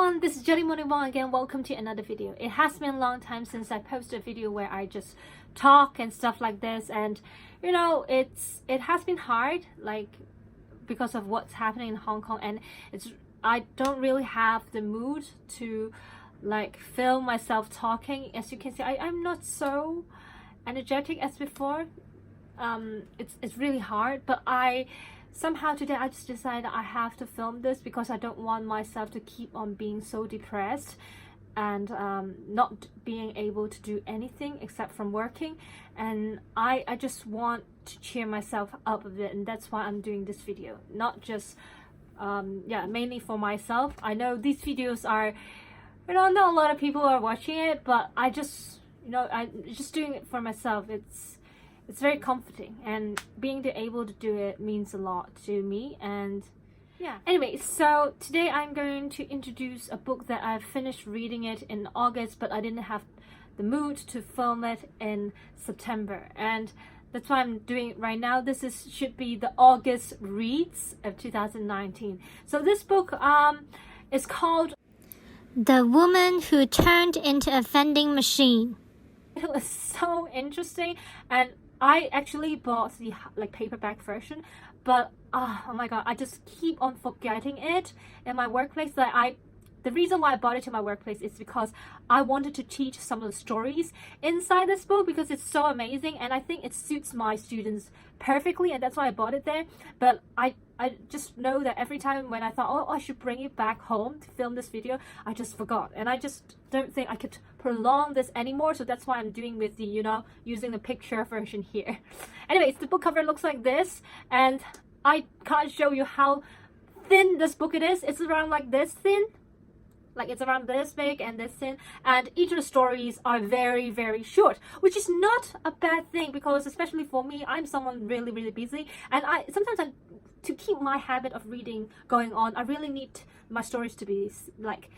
everyone, this is J.M.Wong again. Welcome to another video. It has been a long time since I posted a video where I just talk and stuff like this, and you know, it has been hard, like because of what's happening in Hong Kong, and I don't really have the mood to like film myself talking. As you can see, I'm not so energetic as before. It's really hard, but somehow today I just decided I have to film this because I don't want myself to keep on being so depressed and not being able to do anything except from working, and I just want to cheer myself up a bit, and that's why I'm doing this video. Not just mainly for myself. I know these videos are, you know, not a lot of people are watching it, but I'm just doing it for myself. It's very comforting, and being able to do it means a lot to me. And yeah, anyway, so today I'm going to introduce a book that I finished reading it in August, but I didn't have the mood to film it in September, and that's why I'm doing it right now. This should be the August reads of 2019. So this book is called The Woman Who Turned into a Vending Machine. It was so interesting, and I actually bought the paperback version, but oh my god, I just keep on forgetting it in my workplace. The reason why I bought it to my workplace is because I wanted to teach some of the stories inside this book because it's so amazing, and I think it suits my students perfectly, and that's why I bought it there. But I just know that every time when I thought, oh, I should bring it back home to film this video, I just forgot, and I just don't think I could prolong this anymore. So that's why I'm doing with the, using the picture version here. Anyways, the book cover looks like this, and I can't show you how thin this book it is. It's around like this thin. Like it's around this big and this thin, and each of the stories are very, very short, which is not a bad thing because, especially for me, I'm someone really, really busy, and to keep my habit of reading going on, I really need my stories to be like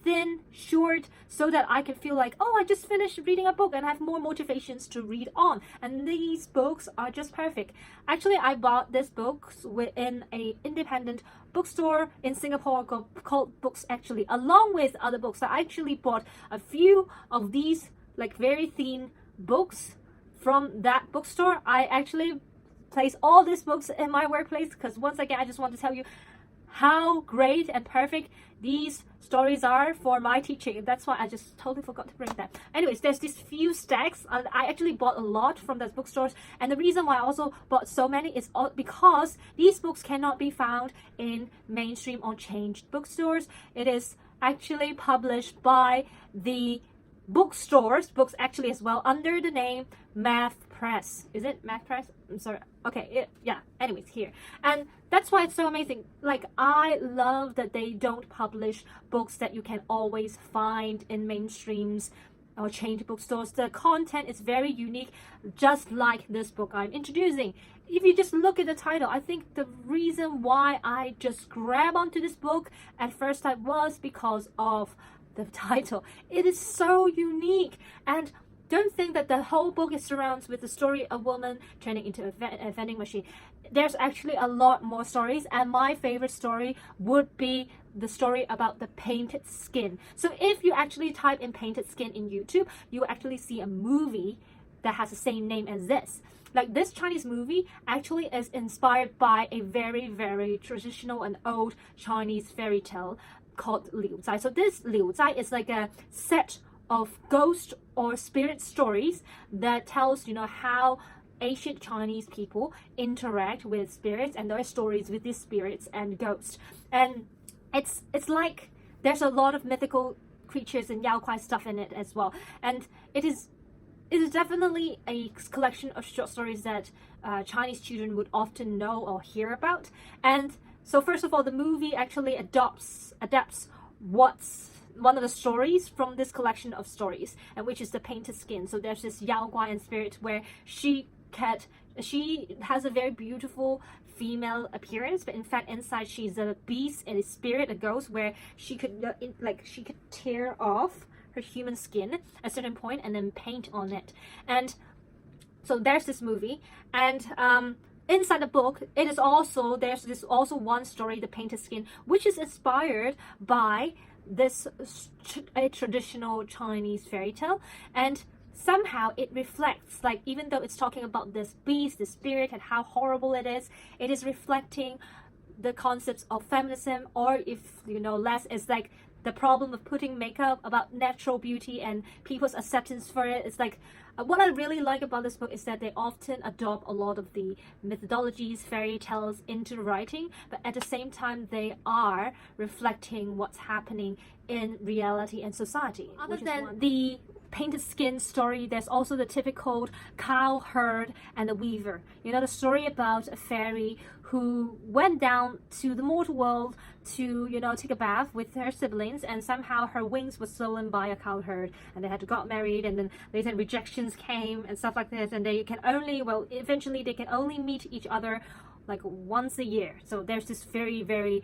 thin, short, so that I can feel like, oh, I just finished reading a book and I have more motivations to read on. And these books are just perfect. Actually, I bought these books within an independent bookstore in Singapore called Books Actually, along with other books. I actually bought a few of these like very thin books from that bookstore. I actually place all these books in my workplace because, once again, I just want to tell you how great and perfect these stories are for my teaching. That's why I just totally forgot to bring that. Anyways, there's these few stacks, and I actually bought a lot from those bookstores, and the reason why I also bought so many is because these books cannot be found in mainstream or chain bookstores. It is actually published by the bookstores, Books Actually as well, under the name Math Press. Is it Math Press? I'm sorry. Okay, yeah, anyways, here. And that's why it's so amazing. Like, I love that they don't publish books that you can always find in mainstreams or chain bookstores. The content is very unique, just like this book I'm introducing. If you just look at the title, I think the reason why I just grabbed onto this book at first time was because of the title. It is so unique, and don't think that the whole book is surrounded with the story of a woman turning into a vending machine. There's actually a lot more stories, and my favorite story would be the story about the painted skin. So if you actually type in painted skin in YouTube, you will actually see a movie that has the same name as this. Like, this Chinese movie actually is inspired by a very, very traditional and old Chinese fairy tale called Liu Zai. So this Liu Zai is like a set of ghost or spirit stories that tells, how ancient Chinese people interact with spirits and their stories with these spirits and ghosts. And it's like there's a lot of mythical creatures and Yao Kuai stuff in it as well. And it is definitely a collection of short stories that Chinese children would often know or hear about. And so first of all, the movie actually adapts what's one of the stories from this collection of stories, and which is the painted skin. So there's this Yao Guai and spirit where she has a very beautiful female appearance, but in fact inside she's a beast and a spirit, a ghost, where she could tear off her human skin at a certain point and then paint on it. And so there's this movie, and inside the book, there's also one story, The Painted Skin, which is inspired by this a traditional Chinese fairy tale, and somehow it reflects, like, even though it's talking about this beast, this spirit, and how horrible it is reflecting the concepts of feminism, or if you know less, it's like the problem of putting makeup, about natural beauty and people's acceptance for it. It's like what I really like about this book is that they often adopt a lot of the methodologies, fairy tales into the writing, but at the same time they are reflecting what's happening in reality and society. Other than the painted skin story, there's also the typical cow herd and the weaver. You know, the story about a fairy who went down to the mortal world to, you know, take a bath with her siblings, and somehow her wings were stolen by a cow herd, and they had to got married, and then later rejections came and stuff like this, and they can only, well, eventually they can only meet each other like once a year. So there's this very, very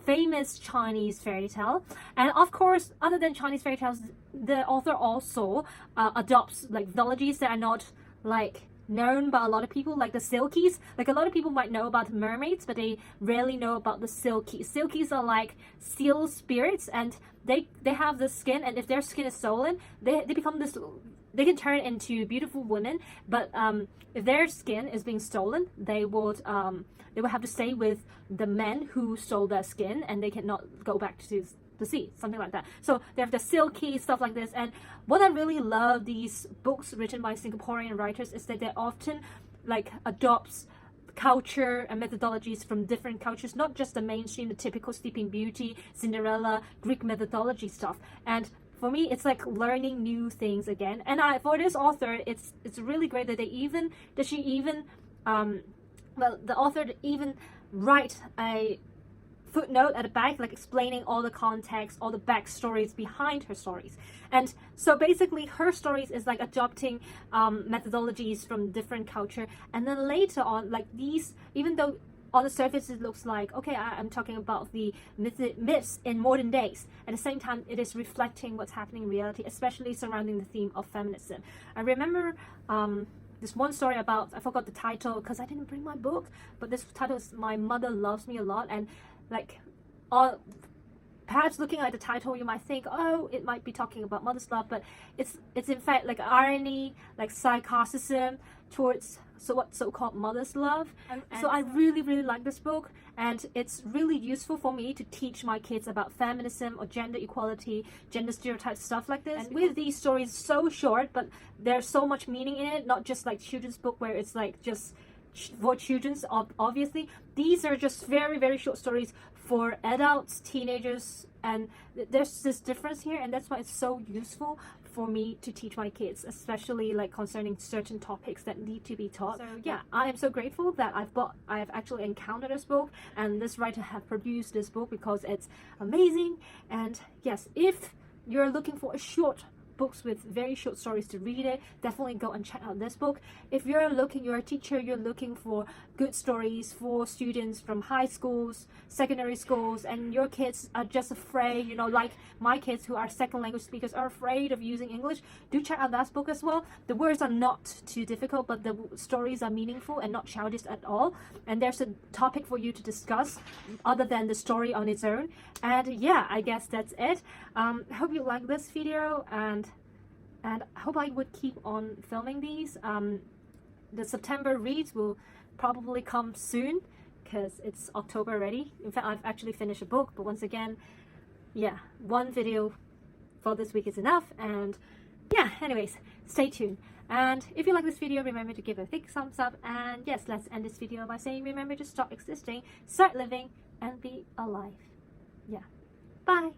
famous Chinese fairy tale. And of course, other than Chinese fairy tales, the author also adopts like mythologies that are not like known by a lot of people, like the silkies. Like a lot of people might know about mermaids, but they rarely know about the silkies. Silkies are like seal spirits, and they have the skin, and if their skin is stolen, they become this, they can turn into beautiful women, but if their skin is being stolen, they would have to stay with the men who stole their skin, and they cannot go back to the sea, something like that. So they have the silky stuff like this. And what I really love these books written by Singaporean writers is that they often like adopts culture and methodologies from different cultures, not just the mainstream, the typical Sleeping Beauty, Cinderella, Greek methodology stuff. And for me, it's like learning new things again. And for this author, it's really great that she even the author even write a footnote at the back, like explaining all the context, all the backstories behind her stories. And so basically her stories is like adopting methodologies from different culture, and then later on, like these, even though on the surface it looks like, okay, I'm talking about the myths in modern days, at the same time it is reflecting what's happening in reality, especially surrounding the theme of feminism. I remember this one story about, I forgot the title because I didn't bring my book, but this title is My Mother Loves Me a Lot. And like perhaps looking at the title you might think, oh, it might be talking about mother's love, but it's in fact like irony, like sarcasm towards what's so-called mother's love. And so I really like this book, and it's really useful for me to teach my kids about feminism or gender equality, gender stereotypes, stuff like this. And with these stories so short, but there's so much meaning in it, not just like children's book where it's like just for children's, obviously. These are just very short stories for adults, teenagers, and there's this difference here, and that's why it's so useful for me to teach my kids, especially like concerning certain topics that need to be taught. So yeah, I am so grateful that I have actually encountered this book, and this writer have produced this book, because it's amazing. And yes, if you're looking for a short books with very short stories to read it, definitely go and check out this book. If you're a teacher, you're looking for good stories for students from high schools, secondary schools, and your kids are just afraid, you know, like my kids who are second language speakers are afraid of using English, do check out that book as well. The words are not too difficult, but the stories are meaningful and not childish at all, and there's a topic for you to discuss other than the story on its own. And yeah, I guess that's it. Hope you like this video, and I hope I would keep on filming these. The September reads will probably come soon because it's October already. In fact, I've actually finished a book, but once again, yeah, one video for this week is enough. And yeah, anyways, stay tuned. And if you like this video, remember to give a big thumbs up. And yes, let's end this video by saying, remember to stop existing, start living, and be alive. Yeah, bye.